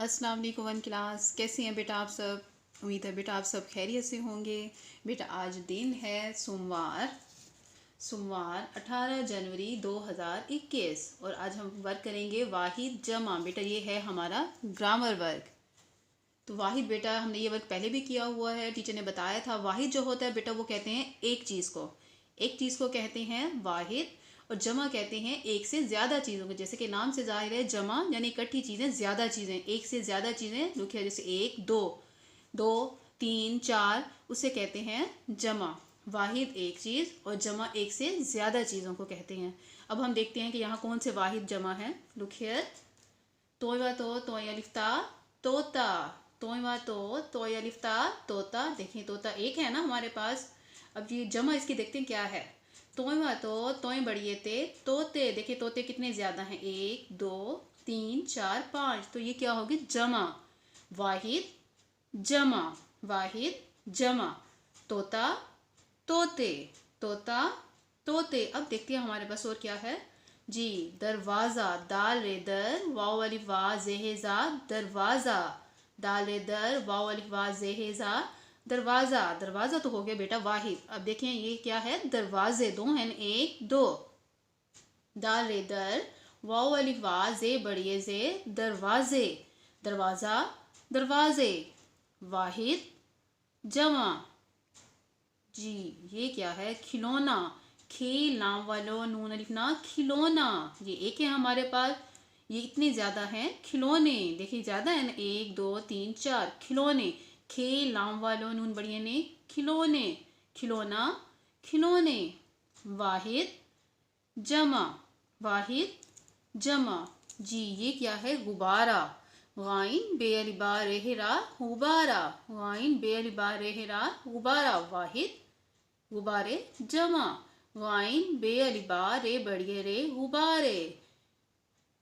अस्सलाम वालेकुम one class, कैसे हैं बेटा आप सब। उम्मीद है बेटा आप सब खैरियत से होंगे। बेटा आज दिन है सोमवार 18 जनवरी 2021 और आज हम वर्क करेंगे वाहिद जमा। बेटा ये है हमारा ग्रामर वर्क। तो वाहिद बेटा हमने ये वर्क पहले भी किया हुआ है, टीचर ने बताया था। वाहिद जो होता है बेटा वो कहते हैं एक चीज़ को कहते हैं वाहिद, और जमा कहते हैं एक से ज़्यादा चीज़ों को। जैसे कि नाम से जाहिर है, जमा यानी इकट्ठी चीज़ें, ज़्यादा चीज़ें, एक से ज़्यादा चीज़ें लिखिए, जैसे एक दो, दो तीन चार, उसे कहते हैं जमा। वाहिद एक चीज़ और जमा एक से ज़्यादा चीज़ों को कहते हैं। अब हम देखते हैं कि यहाँ कौन से वाहिद जमा हैं। लिखिए तोयवा तो तोयलिफ्ता तोता, तोयवा तो तोयलिफ्ता तोता। देखिए तोता एक है ना हमारे पास। अब ये जमा इसकी देखते हैं क्या है। तोयवा तो तोय बड़िए ते तोते। देखिए तोते कितने ज़्यादा हैं, एक दो तीन चार पाँच, तो ये क्या होगी जमा। वाहिद जमा, वाहिद जमा। तोता तोते, तोता तोते। अब देखते हैं हमारे पास और क्या है जी। दरवाज़ा, दाल रे दर वाव अलिफ वा जेहेजा, दरवाज़ा। दाल रे दर वाव अलिफ वा जेहेजा, दरवाज़ा। दरवाज़ा तो हो गया बेटा वाहिद। अब देखें ये क्या है, दरवाजे दो हैं, एक दो। दाल रे दर वाव अलिफ वा जे बड़िए जे, दरवाजे। दरवाज़ा दरवाजे। वाहिद जमा जी। ये क्या है, खिलौना। खेल नाम वालों नून अलिफ ना, खिलौना। ये एक है हमारे पास, ये इतने ज़्यादा हैं खिलौने। देखिए ज़्यादा है ना, एक दो तीन चार, खिलौने। खेल नाम वालों नून बढ़िया ने, खिलौने। खिलौना खिलौने। वाहिद जमा, वाहिद जमा जी। ये क्या है, गुब्बारा। गाइन बेअलिबा रेहरा गुब्बारा, गाइन बेअलिबा रेहरा गुब्बारा। वाहिद गुब्बारे जमा। गाइन बेअलिबा रे बड़िए रे गुब्बारे,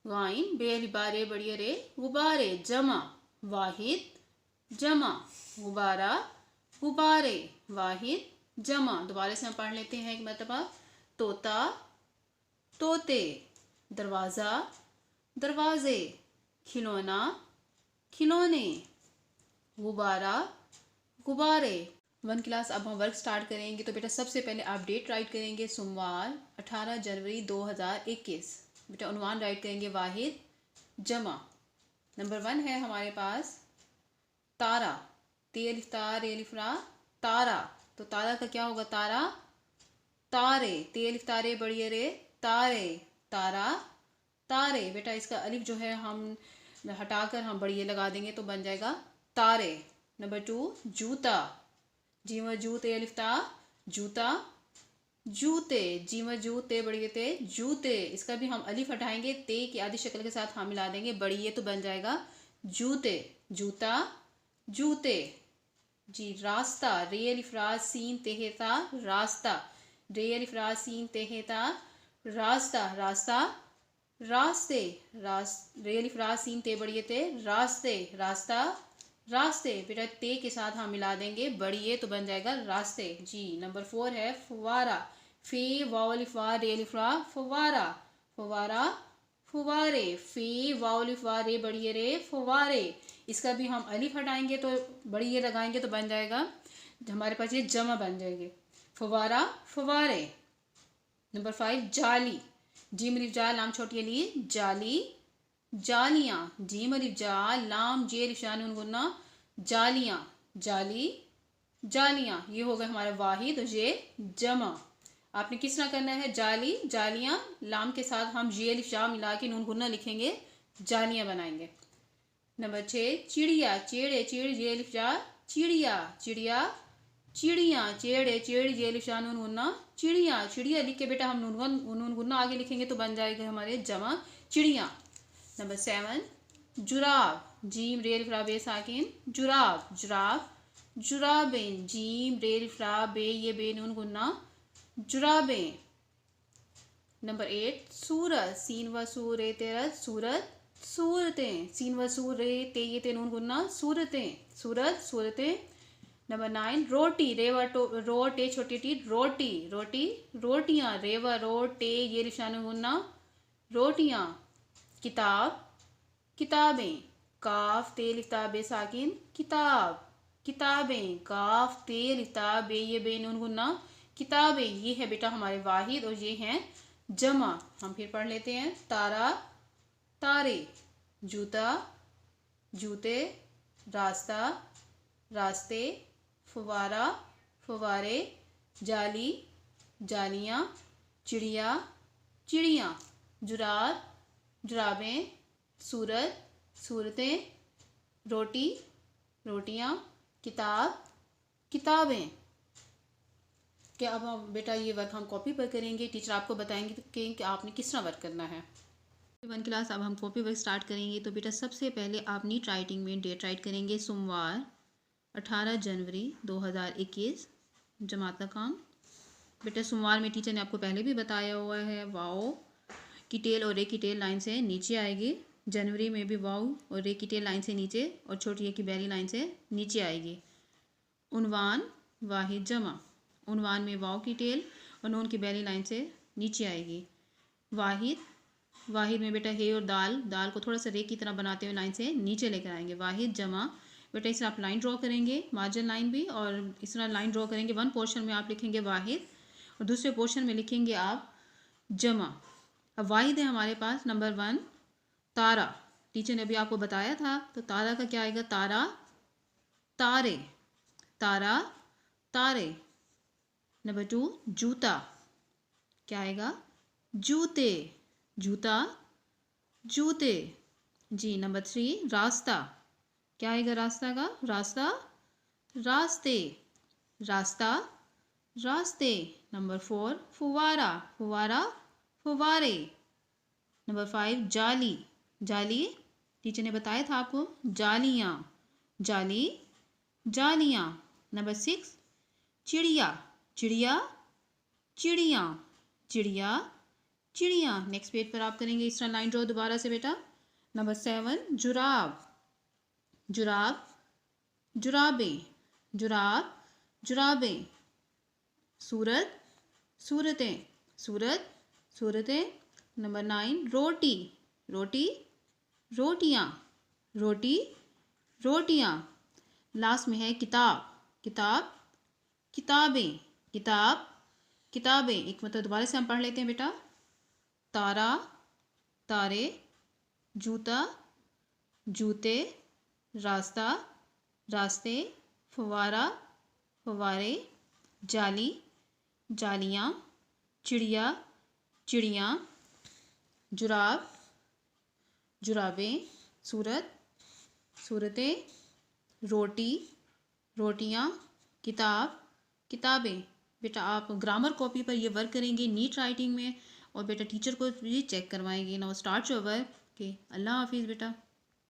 गाइन बेअलिबा रे बड़िए रे गुब्बारे। जमा वाहिद जमा। गुब्बारा गुब्बारे। वाहिद जमा। दोबारा से हम पढ़ लेते हैं एक मरतबा। तोता तोते, दरवाज़ा दरवाजे, खिलौना खिलौने, गुब्बारा गुब्बारे। वन क्लास अब हम वर्क स्टार्ट करेंगे। तो बेटा सबसे पहले आप डेट राइट करेंगे, सोमवार 18 जनवरी 2021। बेटा उन्वान राइट करेंगे वाहिद जमा। नंबर 1 है हमारे पास तारा। ते अलिफ ता रे अलिफ रा, तारा। तो तारा का क्या होगा, तारा तारे। ते अलिफ तारे बड़िए रे, तारे। तारा तारे। बेटा इसका अलिफ जो है हम हटाकर हम बड़िए लगा देंगे तो बन जाएगा तारे। नंबर 2 जूता। जीव जूते अलिफ ता, जूता जूते। जीव जूते बड़िए ते, जूते। इसका भी हम अलिफ हटाएंगे, ते की आदि शक्ल के साथ हम मिला देंगे, बड़िए तो बन जाएगा जूते, जूता जूते जी। रास्ता। रे अलिफ रा सीन तेहेता, रास्ता। रे अलिफ रा सीन तेहेता, रास्ता। रास्ता रास्ते। रे अलिफ रा सीन ते बड़िए ते, रास्ते। रास्ता रास्ते। बेटा ते के साथ हम मिला देंगे, बड़िए तो बन जाएगा रास्ते जी। नंबर 4 है फुवारा। फे वाव अलिफ वा रे अलिफ रा, फुवारा। फुवारा फुवारे। फे वाव अलिफ वा रे बड़िए रे, फुवारे। इसका भी हम अलिफ हटाएंगे तो बड़िए लगाएंगे तो बन जाएगा, हमारे पास ये जमा बन जाएंगे, फुवारा फुवारे। नंबर 5 जाली। जीम अलिफ जा लाम छोटी अली, जाली जालियाँ। जीम अलिफ जा लाम जे अलिफ शान गुन्ना, जालियाँ जाली जालियाँ। ये हो गया हमारा वाहिद और ये जमा। आपने किस तरह करना है, जाली जालियाँ, लाम के साथ हम जे अलिफ शाह मिला के नून गुन्ना लिखेंगे, जालियाँ बनाएंगे। नंबर 6 चिड़िया। चेड़े चेड़ जे अलिफ जा, चिड़िया चिड़िया चिड़िया। चेड़े चेड़ जे अलिफ शाह नून गुन्ना, चिड़िया चिड़िया लिख के बेटा हम नून गुन्ना आगे लिखेंगे तो बन जाएगा हमारे जमा, चिड़िया। नंबर 7 जुराब। जीम रे अलिफ रा बे साकिन, जुराब जुराब जुराबें। जीम रे अलिफ रा बे ये बे नून गुन्ना, जुराबें। नंबर 8 सूरत। सीन व सूर रे तेरत, सूरत सूरतें। सीन व सूर रे ते ये ते नून गुन्ना, सूरतें सूरत सूरतें। नंबर 9 रोटी। रेवा रो टे छोटी टी, रोटी रोटी रोटियाँ। रेवा रो टे ये निशान गुन्ना, रोटियाँ। किताब किताबें। काफ ते लिफ्ता बे साकिन किताब, किताबें। काफ ते लिफ्ता बे, ये बे नून गुन्ना, किताबें। ये है बेटा हमारे वाहिद और ये हैं जमा। हम फिर पढ़ लेते हैं। तारा, तारे। जूता, जूते। रास्ता, रास्ते। फुवारा, फुवारे। जाली, जालियाँ। चिड़िया, चिड़ियाँ। जुराब, जुराबें। सूरत, सूरतें। रोटी, रोटियाँ। किताब, किताबें। क्या अब हम बेटा ये वर्क हम कॉपी पर करेंगे, टीचर आपको बताएंगे कि आपने किस तरह वर्क करना है। 1 क्लास अब हम कॉपी वर्क स्टार्ट करेंगे। तो बेटा सबसे पहले आप नीट राइटिंग में डेट राइट करेंगे। सोमवार 18 जनवरी 2021, जमात का काम। बेटा सोमवार में टीचर ने आपको पहले भी बताया हुआ है, वाओ की टेल और रे की टेल लाइन से नीचे आएगी। जनवरी में भी वाओ और रे की टेल लाइन से नीचे और छोटी ए की बैली लाइन से नीचे आएगी। उन्वान, वाहिद, जमा। उन्वान में वाओ की टेल और नून की बैली लाइन से नीचे आएगी। वाहिद, वाहिद में बेटा हे और दाल, दाल को थोड़ा सा रे की तरह बनाते हुए लाइन से नीचे लेकर आएंगे। वाहिद, जमा। बेटा इस तरह आप लाइन ड्रॉ करेंगे, मार्जिन लाइन भी, और इस तरह लाइन ड्रॉ करेंगे। वन पोर्शन में आप लिखेंगे वाहिद और दूसरे पोर्शन में लिखेंगे आप जमा। अब वाहिद है हमारे पास नंबर 1 तारा। टीचर ने अभी आपको बताया था, तो तारा का क्या आएगा? तारा, तारे। तारा, तारे। नंबर 2 जूता, क्या आएगा? जूते, जूता, जूते। जी। नंबर 3 रास्ता, क्या आएगा रास्ता का? रास्ता, रास्ते, रास्ता, रास्ते। नंबर 4 फुवारा, फुवारा, फुवारे। नंबर 5 जाली, जाली। टीचर ने बताया था आपको, जालियाँ, जाली, जालियाँ। नंबर 6 चिड़िया, चिड़िया, चिड़िया, चिड़िया, चिड़िया। नेक्स्ट पेज पर आप करेंगे इस तरह लाइन ड्रॉ दोबारा से बेटा। नंबर 7 जुराब, जुराब, जुराबें, जुराब, जुराबें। सूरत, सूरतें, सूरत, सूरतें। नंबर 9 रोटी, रोटी, रोटियाँ, रोटी, रोटियाँ। लास्ट में है किताब, किताब, किताबें, किताब, किताबें। एक मतलब दोबारा से हम पढ़ लेते हैं बेटा। तारा, तारे। जूता, जूते। रास्ता, रास्ते। फुवारा, फुवारे। जाली, जालियाँ। चिड़िया, चिड़ियाँ। जुराब, जुराबें। सूरत, सूरतें। रोटी, रोटियाँ। किताब, किताबें। बेटा आप ग्रामर कॉपी पर ये वर्क करेंगे नीट राइटिंग में, और बेटा टीचर को भी चेक करवाएंगे। Now start your work. Okay, अल्लाह हाफिज़ बेटा।